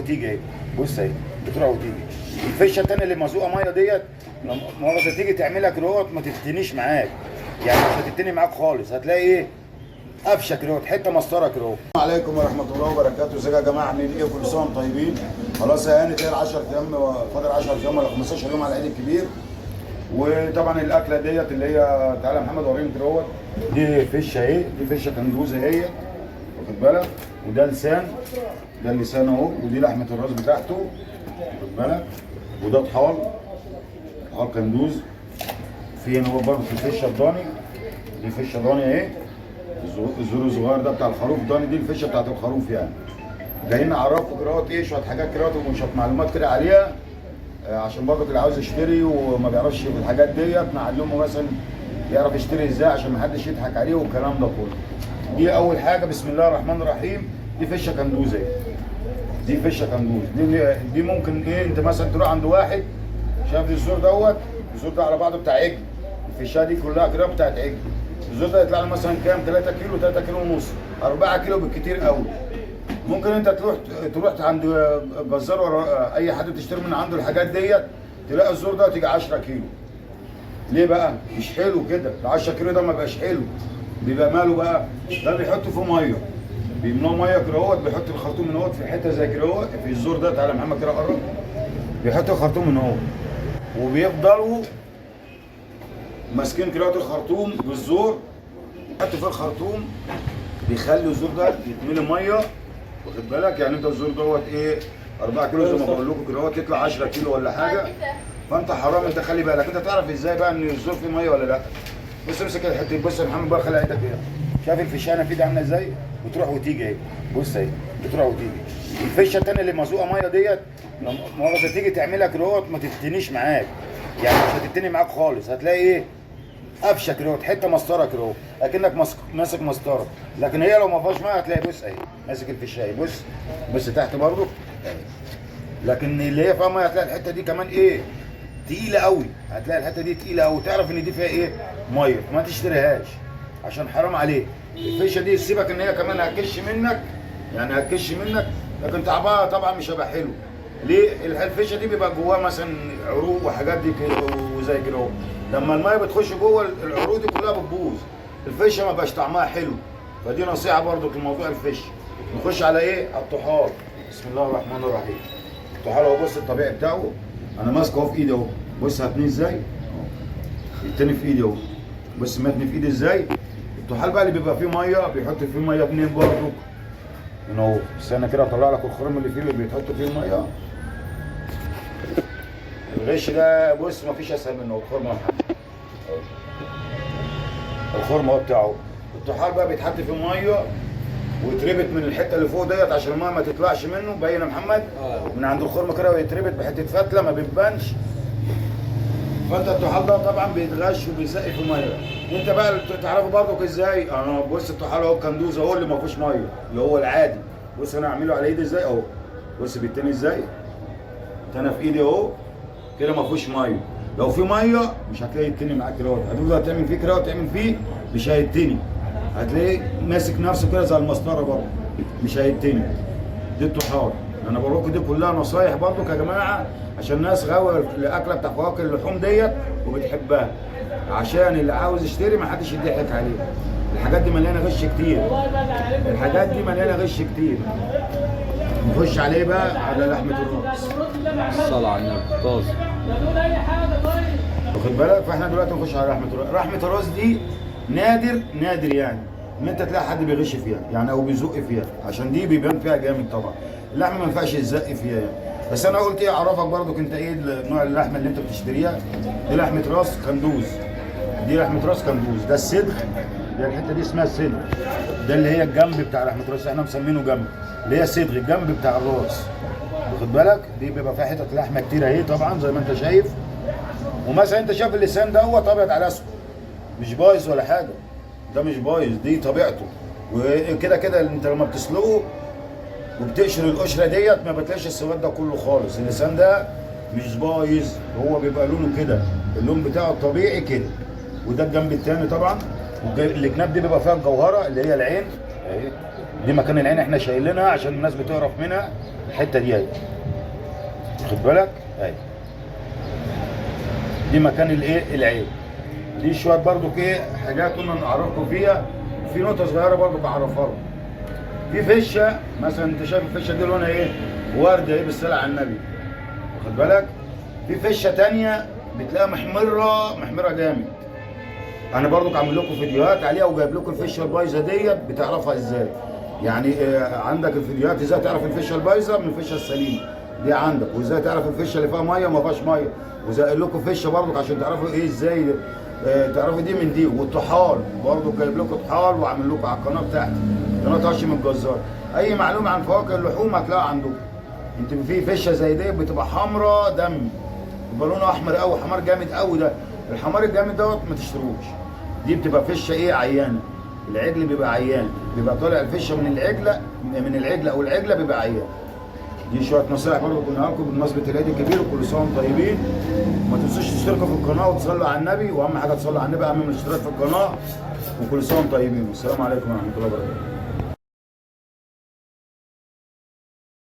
وتيجي اهي. بص اهي بتروح وتيجي. الفشه التانيه اللي مزوقه ميه ديت مؤاخذه تيجي تعملها كروت ما تفتنيش معاك، يعني مش هتتني معاك خالص، هتلاقي ايه قفشه كروت حته مسطره كروت. السلام عليكم ورحمه الله وبركاته. ازيكم يا جماعه، عاملين ايه؟ كل سنه وانتم طيبين. خلاص يا هاني كده 10 ايام، فاضل 10 ايام ولا 15 يوم على العيد الكبير. وطبعا الاكله ديت اللي هي تعالى محمد وريني كروت. دي فشه اهي، دي فشه كندوزه اهي، واخد بالك؟ وده لسان، ده اللسان اهو، ودي لحمه الراس بتاعته، واخد بالك؟ وده طحال، طحال كندوز. في هنا برضه في الفشه الضاني، دي فشه ضاني اهي، الزور الصغير ده بتاع الخروف ضاني، دي الفشه بتاعت الخروف يعني. جايين اعرفكم كروت ايه، شويه حاجات كروت وشويه معلومات كده عليها، عشان برضه اللي عاوز يشتري وما بيعرفش في الحاجات ديت نعلمه مثلا يعرف يشتري ازاي عشان ما حدش يضحك عليه والكلام ده كله. دي اول حاجه، بسم الله الرحمن الرحيم. دي فشه كندوزه، دي فشه كندوز. دي ممكن ايه، انت مثلا تروح عند واحد شاف الزور دوت، الزور ده على بعضه بتاع عجل، الفشه دي كلها كده بتاعت عجل. الزور ده يطلع له مثلا كام؟ 3 كيلو، 3 كيلو ونص، 4 كيلو بالكتير قوي. ممكن انت تروح عند جزار ولا اي حد تشتري من عنده الحاجات ديت، تلاقي الزور ده تيجي 10 كيلو. ليه بقى؟ مش حلو كده، ال 10 كيلو ده ما بقاش حلو. بيبقى ماله بقى؟ ده بيحطوا فيه ميه، بيملوه ميه كده اهوت، بيحط الخرطوم من اهوت في حته زي كده اهوت في الزور ده. تعالى محمد كده قرب، بيحطوا الخرطوم من اهوت وبيفضلوا ماسكين كده الخرطوم بالزور، يحطوا فيه الخرطوم، بيخلوا الزور ده يتملي ميه، واخد بالك؟ يعني انت الزور دوت ايه 4 كيلو زي ما بقول لكم كده اهوت، يطلع 10 كيلو ولا حاجه. فانت حرام، انت خلي بالك، انت تعرف ازاي بقى ان الزور فيه ميه ولا لا؟ بص امسك الحته، بص يا محمد بقى، خلي ايدك كده، شايف الفشانه في ده عامله ازاي؟ بتروح وتيجي اهي، بص اهي بتروح وتيجي. الفشه التانيه اللي مزوقه ميه ديت مؤاخذه تيجي تعملها كروت ما تفتنيش معاك، يعني مش هتتني معاك خالص، هتلاقي ايه قفشه كروت حته مسطره كروت اكنك ماسك مسطره. لكن هي لو ما فيهاش ميه هتلاقي بص اهي ماسك الفشايه، بص تحت برضه اهي. لكن اللي هي فيها ميه هتلاقي الحته دي كمان ايه تقيله قوي، هتلاقي الحته دي تقيله قوي، تعرف ان دي فيها ايه ميه، ما تشتريهاش عشان حرام عليك. الفشه دي سيبك ان هي كمان هتكش منك، يعني هتكش منك، لكن طعمها طبعا مش هيبقى حلو. ليه؟ الفشه دي بيبقى جواها مثلا عروق وحاجات دي كده وزي كده اهو، لما الميه بتخش جوه العروق دي كلها بتبوظ، الفشه ما بقاش طعمها حلو. فدي نصيحه برضو في موضوع الفشه. نخش على ايه؟ على الطحال. بسم الله الرحمن الرحيم. الطحال اهو، بص الطبيعي بتاعه، انا ماسكه اهو في ايدي اهو، بص هتنيه ازاي؟ التاني في ايدي اهو، بص متني في ايدي ازاي؟ الطحال بقى اللي بيبقى فيه ميه بيحط فيه ميه منين برضه؟ هنا اهو، استنى كده اطلع لك الخرم اللي فيه اللي بيتحط فيه الميه. الغش ده بص مفيش اسهل منه، الخرم اهو، الخرم اهو بتاعه. الطحال بقى بيتحط فيه ميه ويتربط من الحته اللي فوق ديت عشان الميه ما تطلعش منه، باين يا محمد؟ من عند الخرم كده ويتربط بحته فتله ما بتبانش. فانت الطحال ده طبعا بيتغش وبيسقي في ميه. انت بقى تعرفه برضك ازاي؟ انا بص الطحال اهو الكندوز اهو اللي ما فيهوش ميه، اللي هو العادي. بص انا هعمله على ايدي ازاي اهو، بص بيتني ازاي؟ انا في ايدي اهو كده ما فيهوش ميه. لو في ميه مش هتلاقي يتني معاك كده، هتفضل تعمل فيه كده وتعمل فيه مش هيتني، هتلاقيه ماسك نفسه كده زي المسطره برضه مش هيتني. دي الطحال. انا بقول لكم دي كلها نصايح برضك يا جماعه، عشان الناس غاويه الاكله بتاع فواكه اللحوم ديت وبتحبها، عشان اللي عاوز يشتري ما حدش يضحك عليه. الحاجات دي مليانه غش كتير، الحاجات دي مليانه غش كتير. نخش عليه بقى على لحمه الراس. الصلاة على النبي طازه، واخد بالك؟ فاحنا دلوقتي نخش على لحمه الراس. لحمه الراس دي نادر يعني ان انت تلاقي حد بيغش فيها يعني او بيزق فيها، عشان دي بيبان فيها جامد طبعا. اللحمه ما ينفعش يتزق فيها يعني. بس انا قلت ايه اعرفك برضك انت ايه نوع اللحمه اللي انت بتشتريها. دي لحمه راس كندوز، دي لحمه راس كندوز. ده الصدر، ده الحته دي اسمها الصدر، ده اللي هي الجنب بتاع لحمه الراس، احنا مسمينه جنب، اللي هي صدر الجنب بتاع الراس، واخد بالك؟ دي بيبقى فيها حتت لحمه كتير اهي طبعا زي ما انت شايف. ومثلا انت شايف اللسان دوت ابيض على اسود، مش بايظ ولا حاجه، ده مش بايظ، دي طبيعته. وكده كده انت لما بتسلقه وبتقشر القشره ديت ما بتلاقيش السواد ده كله خالص. اللسان ده مش بايظ، هو بيبقى لونه كده، اللون بتاعه الطبيعي كده. وده الجنب التاني طبعا، الجناب دي بيبقى فيها الجوهره اللي هي العين اهي، دي مكان العين احنا شايلينها عشان الناس بتقرف منها الحته دي اهي، واخد بالك اهي. دي مكان الايه العين. دي شويه برضو ايه حاجات كنا نعرفكم فيها. في نقطه صغيره برضو بعرفها لكم. في فشه مثلا، انت شايف الفشه دي لونها ايه؟ ورده ايه بالصلاه على النبي، واخد بالك؟ في فشه تانية بتلاقيها محمره جامد. انا برضو عامل لكم فيديوهات عليها وجايب لكم الفشه البايظه ديت بتعرفها ازاي. يعني عندك الفيديوهات ازاي تعرف الفشه البايظه من الفشه السليمه دي عندك، وازاي تعرف الفشه اللي فيها ميه وما فيهاش ميه، وزي لكم فشه برضو عشان تعرفوا ايه ازاي تعرفوا دي من دي. والطحال برضو جايب لكم طحال وعامل لكم على القناه بتاعتي، قناه هاشم الجزار. اي معلومه عن فواكه اللحوم هتلاقيها عندكم. انت في فشه زي دي بتبقى حمراء دم، بيبقى لونها احمر قوي، حمار جامد قوي. ده الحمار الجامد دوت ما تشتروش. دي بتبقى فشه ايه عيانه. العجل بيبقى عيان، بيبقى طالع الفشه من العجله او العجله بيبقى عيان. دي شويه نصائح برضه قلنا لكم بمناسبه العيد الكبير، وكل سنه وانتم طيبين. وما تنسوش تشتركوا في القناه وتصلوا على النبي، واهم حاجه تصلوا على النبي اهم من الاشتراك في القناه. وكل سنه وانتم طيبين، والسلام عليكم ورحمه الله وبركاته.